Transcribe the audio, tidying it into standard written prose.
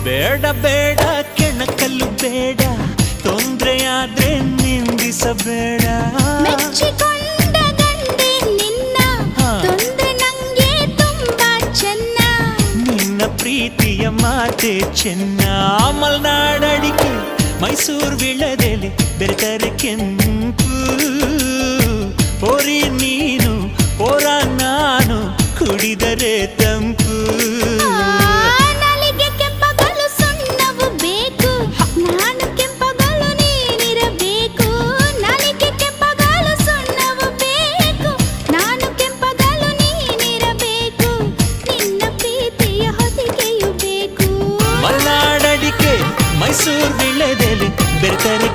ಬೇಡ ಬೇಡ ಕೆಣಕಲ್ಲು ಬೇಡ, ತೊಂದ್ರೆಯಾದ್ರೆ ನಿಂದಿಸಬೇಡ. ಮೆಚ್ಚಿಕೊಂಡ ಗಂಡೆ ನಿನ್ನ, ತೊಂದ್ರೆ ನಂಗೆ ತುಂಬಾ ಚೆನ್ನ. ನಿನ್ನ ಪ್ರೀತಿಯ ಮಾತೆ ಚೆನ್ನ. ಮಲ್ನಾಡಡಿಕೆ ಮೈಸೂರು ವಿಳದೆಲೆ ಬೆರೆತರೆ ಕೆಂಪು. ಪೋರಿ ನೀನು ಪೋರ ನಾನು, ಕುಡಿದರೆ ತಂಪು. ನಾಲಿಗೆ ಕೆಂಪಗಲು ಸುಣ್ಣವು ಬೇಕು, ನಾನು ಕೆಂಪಗಲು ನೀನಿರಬೇಕು. ನಾಲಿಗೆ ಕೆಂಪಗಲು ಸುಣ್ಣವು ಬೇಕು, ನಾನು ಕೆಂಪಗಲು ನೀನಿರಬೇಕು. ನಿನ್ನ ಪ್ರೀತಿಯ ಹೊದಿಕೆಯು ಬೇಕು. ಮಲ್ನಾಡಡಿಕೆ ಮೈಸೂರು ವಿಳದೆಲೆ ಬೆರೆತರೆ